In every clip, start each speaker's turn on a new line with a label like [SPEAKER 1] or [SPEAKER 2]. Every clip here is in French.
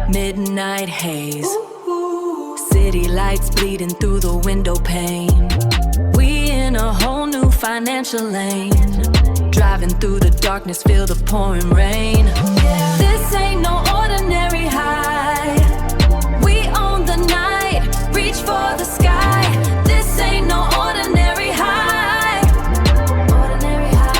[SPEAKER 1] Midnight haze, city lights bleeding through the window pane. We in a whole new financial lane. Driving through the darkness, feel the pouring rain. This ain't no ordinary high. We own the night, reach for the sky. This ain't no ordinary high. Ordinary high.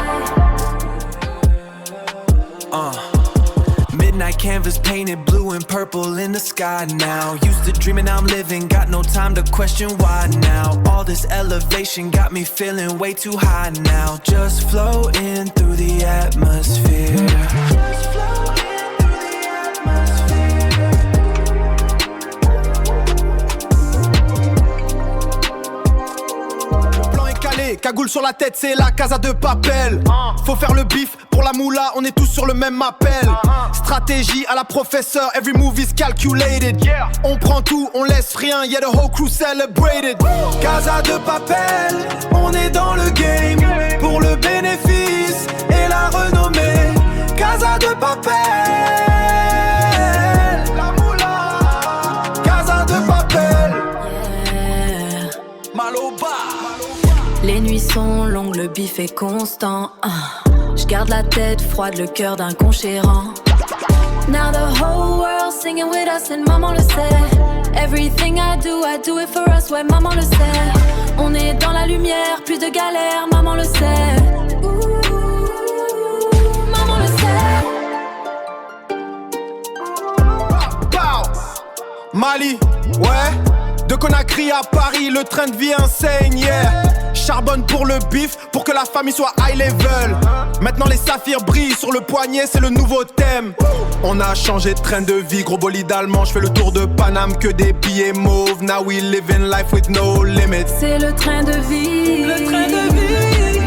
[SPEAKER 2] Midnight canvas painted blue and purple in the sky now. Used to dreaming, now I'm living, got no time to question why now. All this elevation got me feeling way too high now. Just floating through the atmosphere. Just floating through the atmosphere.
[SPEAKER 3] Le plan est calé, cagoule sur la tête, c'est la Casa de Papel. Faut faire le bif pour la moula, on est tous sur le même appel. Stratégie à la professeur, every move is calculated. On prend tout, on laisse rien, yeah the whole crew celebrated. Casa de Papel, on est dans le game. Pour le bénéfice et la renommée. Casa de Papel, la moula. Casa de Papel,
[SPEAKER 1] Yeah.
[SPEAKER 3] Maloba.
[SPEAKER 1] Les nuits sont longues, le bif est constant. Je garde la tête froide, le cœur d'un conchérant. Now the whole world singing with us and maman le sait. Everything I do it for us, ouais maman le sait. On est dans la lumière, plus de galères, maman le sait. Ouh, maman le sait.
[SPEAKER 3] Pow. Mali, ouais. De Conakry à Paris, le train de vie insane, yeah. Charbonne pour le bif, pour que la famille soit high level. Maintenant les saphirs brillent sur le poignet, c'est le nouveau thème. On a changé de train de vie, gros bolide allemand. J'fais le tour de Paname, que des billets mauves. Now we live in life with no limits.
[SPEAKER 1] C'est le train de vie.
[SPEAKER 3] Le train de vie.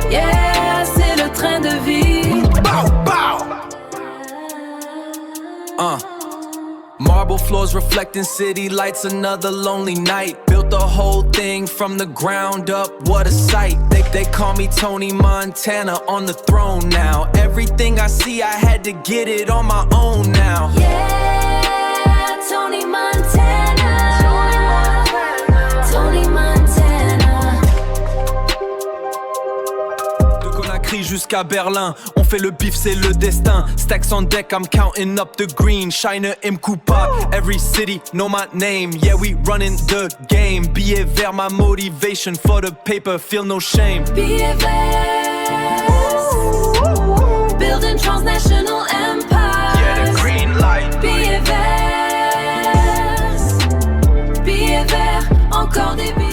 [SPEAKER 1] Yeah, c'est le train de vie.
[SPEAKER 3] Bow, bow.
[SPEAKER 2] Marble floors reflecting city lights, another lonely night. Built the whole thing from the ground up, what a sight. They call me Tony Montana, on the throne now. Everything I see, I had to get it on my own now.
[SPEAKER 1] Yeah, Tony Montana. Tony Montana.
[SPEAKER 2] De Conakry jusqu'à Berlin, on fait le bif, c'est le destin. Stacks on deck, I'm counting up the green. Shiner M Coupa, every city know my name. Yeah, we running the game. Billet vert, my motivation for the paper, feel no shame.
[SPEAKER 1] Billet vert. Building transnational empire.
[SPEAKER 2] Yeah, the green light.
[SPEAKER 1] Billet vert, encore des billets.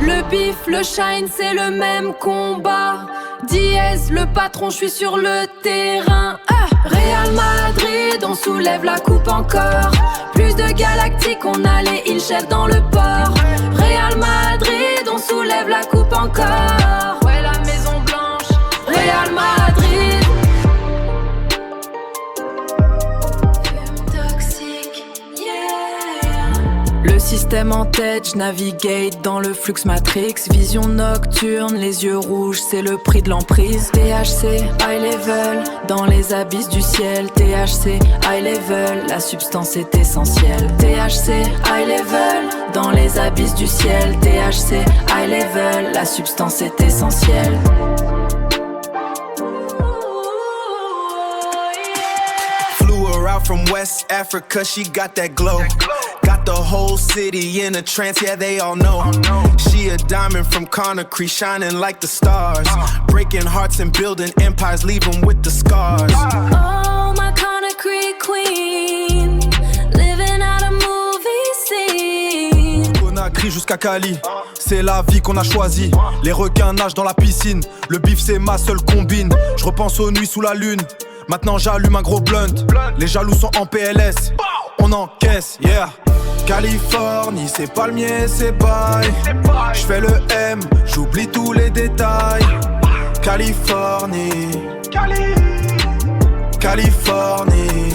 [SPEAKER 1] Le bif, le shine, c'est le même combat. Diez, le patron, je suis sur le terrain. Real Madrid, on soulève la coupe encore. Plus de galactiques, on a les îles chefs dans le port. Real Madrid, on soulève la coupe encore. Ouais, la Maison Blanche. Real Madrid. Fume toxique, yeah. Le système en tête, je navigate dans le flux matrix. Vision nocturne, les yeux rouges, c'est le prix de l'emprise. THC, high level, dans les abysses du ciel. THC, high level, la substance est essentielle. THC, high level, dans les abysses du ciel. THC, high level, la substance est essentielle.
[SPEAKER 2] Flew her out from West Africa, she got that glow. Got the whole city in a trance, yeah, they all know. She a diamond from Conakry, shining like the stars. Breaking hearts and building empires, leave them with the scars.
[SPEAKER 1] Oh, my Conakry queen, living out a movie scene.
[SPEAKER 3] Conakry jusqu'à Cali, c'est la vie qu'on a choisie. Les requins nagent dans la piscine, le bif c'est ma seule combine. Je repense aux nuits sous la lune, maintenant j'allume un gros blunt. Les jaloux sont en PLS, on encaisse, yeah. Californie, c'est palmier, c'est bail. J'fais le M, j'oublie tous les détails. Californie, Californie.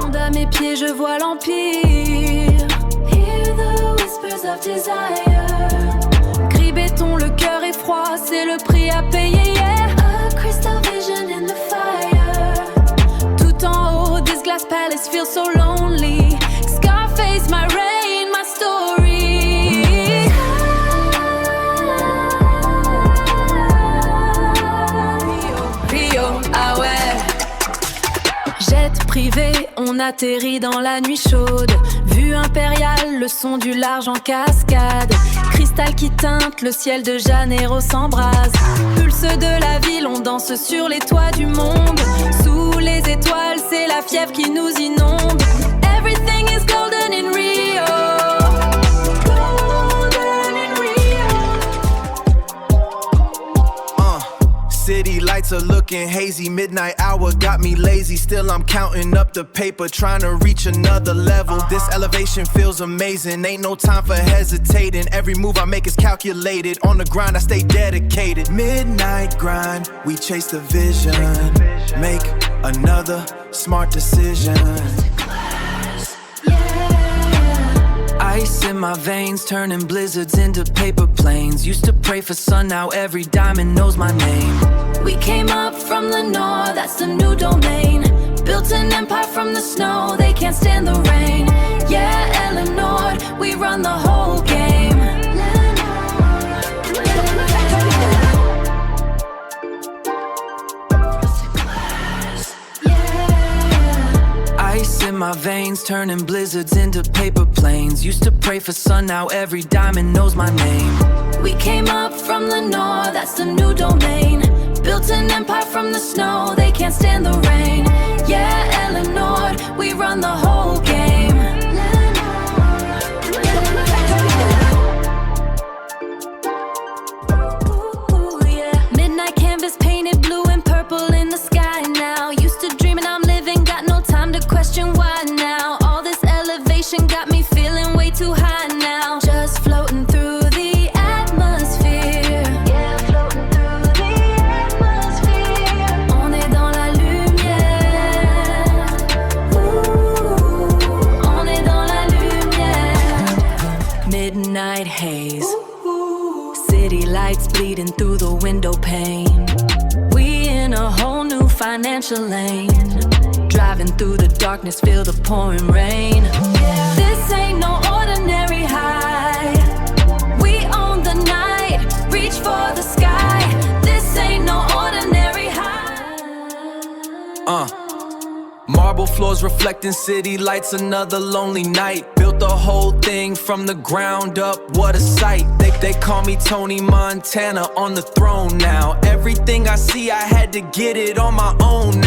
[SPEAKER 1] Monde à mes pieds, je vois l'empire. Hear the whispers of desire. Gris béton, le cœur est froid, c'est le prix à payer, yeah. A crystal vision in the fire. darkness feels so lonely. Scarface, my rain, my story. Rio, ah ouais. Jet privé, on atterrit dans la nuit chaude. Vue impériale, le son du large en cascade. Cristal qui teinte, le ciel de Janeiro s'embrase. Pulse de la ville, on danse sur les toits du monde. Sous les étoiles, c'est la fièvre qui nous inonde. Everything is golden in Rio. Golden in Rio.
[SPEAKER 2] City lights are looking hazy. Midnight hour got me lazy. Still I'm counting up the paper, trying to reach another level. This elevation feels amazing. Ain't no time for hesitating. Every move I make is calculated. On the grind I stay dedicated. Midnight grind, we chase the vision. Make another smart decision. Ice in my veins, turning blizzards into paper planes. Used to pray for sun, now every diamond knows my name.
[SPEAKER 1] We came up from the north, that's the new domain. Built an empire from the snow, they can't stand the rain. Yeah, Eleanor, we run the whole game.
[SPEAKER 2] Ice in my veins, turning blizzards into paper planes. Used to pray for sun, now every diamond knows my name.
[SPEAKER 1] We came up from the north, that's the new domain. Built an empire from the snow, they can't stand the rain. Yeah, Eleanor, we run the whole game. Ooh, yeah. Midnight canvas painted blue and purple in the sky now. Used to dream and I'm living, got no time to question why now. All this elevation got me feeling way too high now. Just floating through the atmosphere. Yeah, floating through the atmosphere. On est dans la lumière. Ooh, on est dans la lumière. Midnight haze. City lights bleeding through the window pane. We in a whole new financial lane. Driving through the darkness, feel the pouring rain. This ain't no ordinary high. We own the night, reach for the sky. This ain't no ordinary high.
[SPEAKER 2] Marble floors reflecting city lights, another lonely night. Built the whole thing from the ground up, what a sight. They call me Tony Montana, on the throne now. Everything I see, I had to get it on my own